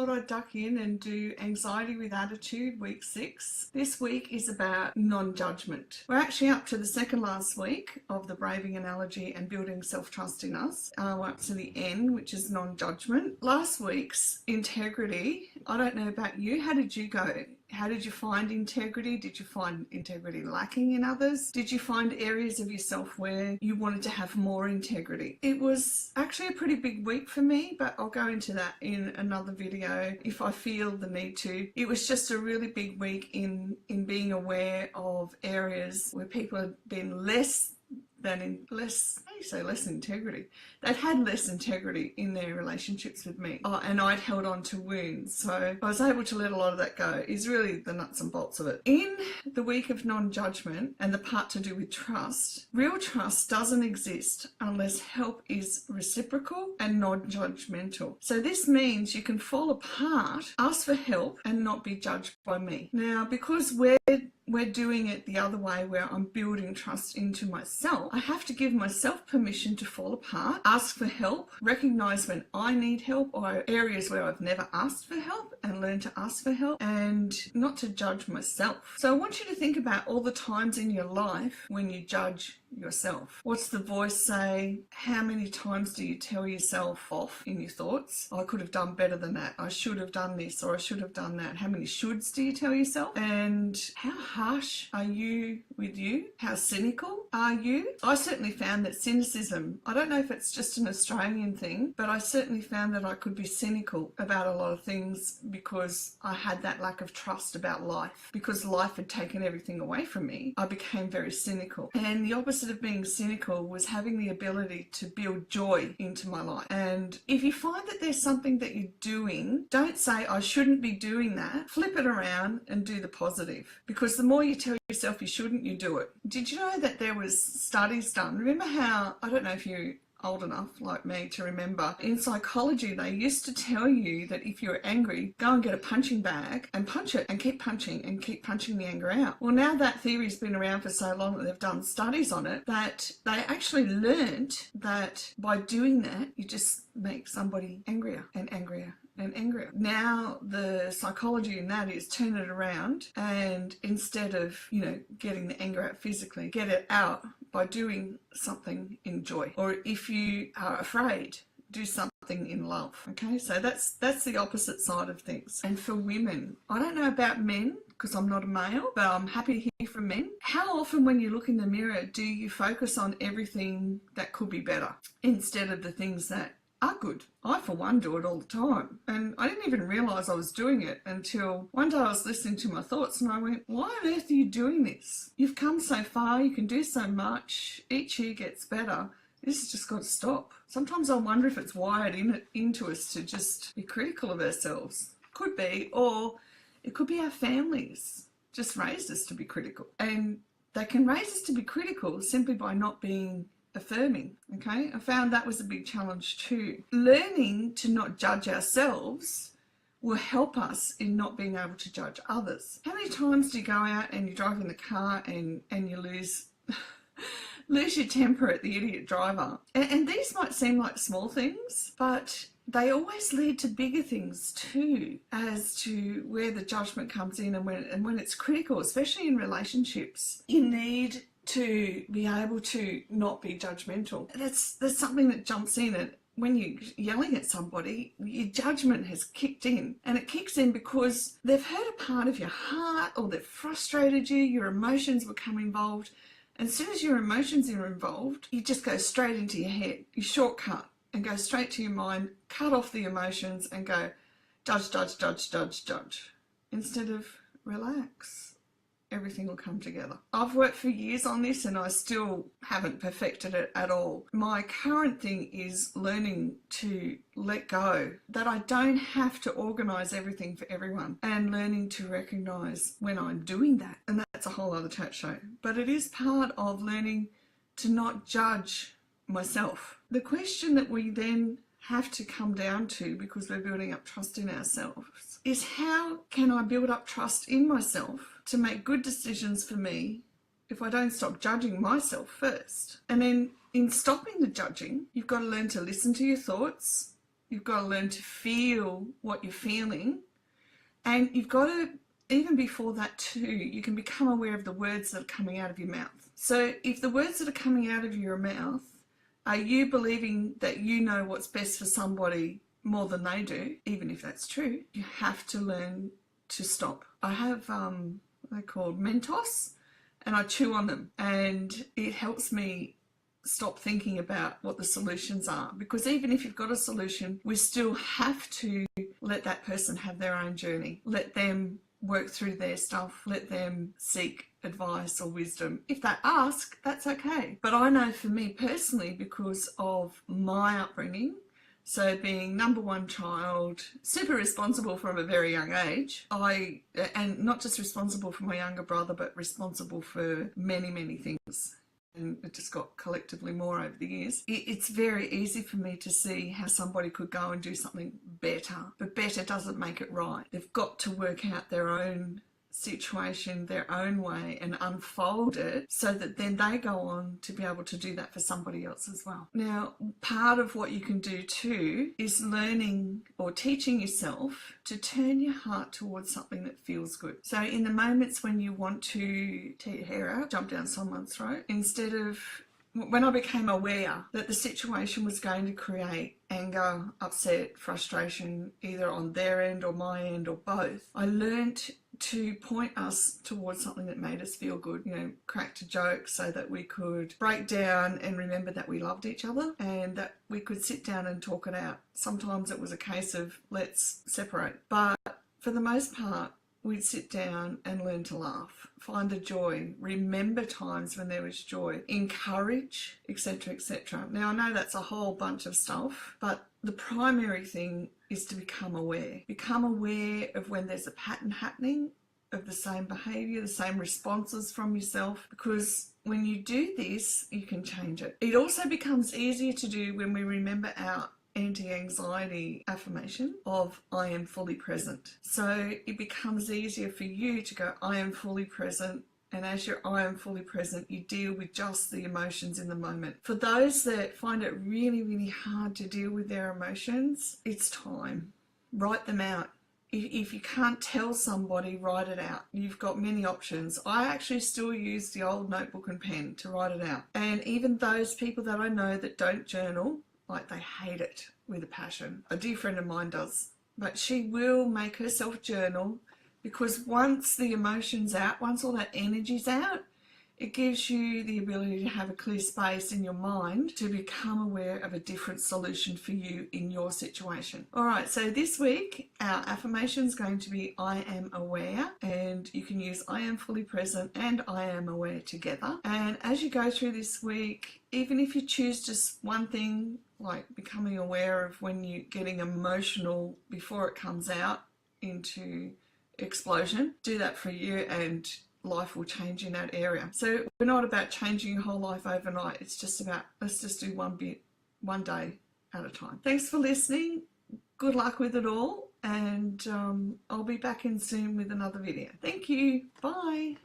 thought I'd duck in and do Anxiety with Attitude, week 6. This week is about non-judgment. We're actually up to the second last week of the Braving Analogy and Building Self-Trust in Us. We're up to the end, which is non-judgment. Last week's integrity, I don't know about you, how did you go? How did you find integrity? Did you find integrity lacking in others? Did you find areas of yourself where you wanted to have more integrity? It was actually a pretty big week for me, but I'll go into that in another video if I feel the need to. It was just a really big week in being aware of areas where people had been less integrity. They'd had less integrity in their relationships with me, and I'd held on to wounds. So I was able to let a lot of that go, is really the nuts and bolts of it. In the week of non-judgment and the part to do with trust, real trust doesn't exist unless help is reciprocal and non-judgmental. So this means you can fall apart, ask for help, and not be judged by me. Now, because we're doing it the other way, where I'm building trust into myself, I have to give myself permission to fall apart, ask for help, recognize when I need help or areas where I've never asked for help, and learn to ask for help, and not to judge myself. So I want you to think about all the times in your life when you judge yourself. What's the voice say? How many times do you tell yourself off in your thoughts? I could have done better than that. I should have done this, or I should have done that. How many shoulds do you tell yourself? And how harsh are you with you? How cynical are you? I certainly found that cynicism, I don't know if it's just an Australian thing, but I certainly found that I could be cynical about a lot of things because I had that lack of trust about life. Because life had taken everything away from me, I became very cynical. And the opposite of being cynical was having the ability to build joy into my life. And if you find that there's something that you're doing, don't say I shouldn't be doing that. Flip it around and do the positive, because the more you tell yourself you shouldn't, you do it. Did you know that there was studies done? Remember how, I don't know if you old enough like me to remember, in psychology they used to tell you that if you're angry, go and get a punching bag and punch it and keep punching the anger out. Well, now that theory's been around for so long that they've done studies on it, that they actually learnt that by doing that you just make somebody angrier and angrier and angrier. Now the psychology in that is turn it around, and instead of, getting the anger out physically, get it out by doing something in joy. Or if you are afraid, do something in love. Okay, so that's the opposite side of things. And for women, I don't know about men because I'm not a male, but I'm happy to hear from men. How often when you look in the mirror do you focus on everything that could be better instead of the things that are good? I, for one, do it all the time, and I didn't even realise I was doing it until one day I was listening to my thoughts and I went, why on earth are you doing this? You've come so far, you can do so much, each year gets better. This has just got to stop. Sometimes I wonder if it's wired into us to just be critical of ourselves. Could be, or it could be our families just raised us to be critical, and they can raise us to be critical simply by not being affirming. Okay, I found that was a big challenge too. Learning to not judge ourselves will help us in not being able to judge others. How many times do you go out and you drive in the car and you lose your temper at the idiot driver? And these might seem like small things, but they always lead to bigger things too, as to where the judgment comes in, and when it's critical, especially in relationships. You need to be able to not be judgmental. That's something that jumps in, and when you're yelling at somebody, your judgment has kicked in, and it kicks in because they've hurt a part of your heart, or they've frustrated you, your emotions become involved. And as soon as your emotions are involved, you just go straight into your head. You shortcut and go straight to your mind, cut off the emotions and go judge, judge, judge, judge, judge, instead of relax. Everything will come together. I've worked for years on this and I still haven't perfected it at all. My current thing is learning to let go, that I don't have to organise everything for everyone, and learning to recognise when I'm doing that. And that's a whole other chat show. But it is part of learning to not judge myself. The question that we then have to come down to, because we're building up trust in ourselves, is how can I build up trust in myself to make good decisions for me if I don't stop judging myself first? And then in stopping the judging, you've got to learn to listen to your thoughts. You've got to learn to feel what you're feeling. And you've got to, even before that too, you can become aware of the words that are coming out of your mouth. So if the words that are coming out of your mouth are you believing that you know what's best for somebody more than they do, even if that's true, you have to learn to stop. I have, they're called Mentos, and I chew on them, and it helps me stop thinking about what the solutions are, because even if you've got a solution, we still have to let that person have their own journey, let them work through their stuff, let them seek advice or wisdom. If they ask, that's okay. But I know for me personally, because of my upbringing, so being number one child, super responsible from a very young age, and not just responsible for my younger brother, but responsible for many, many things. And it just got collectively more over the years. It's very easy for me to see how somebody could go and do something better, but better doesn't make it right. They've got to work out their own situation their own way and unfold it so that then they go on to be able to do that for somebody else as well. Now, part of what you can do too is learning or teaching yourself to turn your heart towards something that feels good. So in the moments when you want to tear your hair out, jump down someone's throat, instead of, when I became aware that the situation was going to create anger, upset, frustration, either on their end or my end or both, I learnt to point us towards something that made us feel good, cracked a joke so that we could break down and remember that we loved each other and that we could sit down and talk it out. Sometimes it was a case of let's separate, but for the most part, we'd sit down and learn to laugh, find the joy, remember times when there was joy, encourage, etc., etc. Now, I know that's a whole bunch of stuff, but the primary thing is to become aware. Become aware of when there's a pattern happening of the same behaviour, the same responses from yourself, because when you do this, you can change it. It also becomes easier to do when we remember our anti-anxiety affirmation of I am fully present. So it becomes easier for you to go, I am fully present. And as you're I am fully present, you deal with just the emotions in the moment. For those that find it really, really hard to deal with their emotions, it's time. Write them out. If you can't tell somebody, write it out. You've got many options. I actually still use the old notebook and pen to write it out. And even those people that I know that don't journal, like they hate it with a passion. A dear friend of mine does, but she will make herself journal, because once the emotion's out, once all that energy's out, it gives you the ability to have a clear space in your mind to become aware of a different solution for you in your situation. All right, so this week our affirmation is going to be I am aware, and you can use I am fully present and I am aware together. And as you go through this week, even if you choose just one thing, like becoming aware of when you're getting emotional before it comes out into explosion, do that for you and life will change in that area. So we're not about changing your whole life overnight. It's just about, let's just do one bit, one day at a time. Thanks for listening. Good luck with it all. And I'll be back in soon with another video. Thank you. Bye.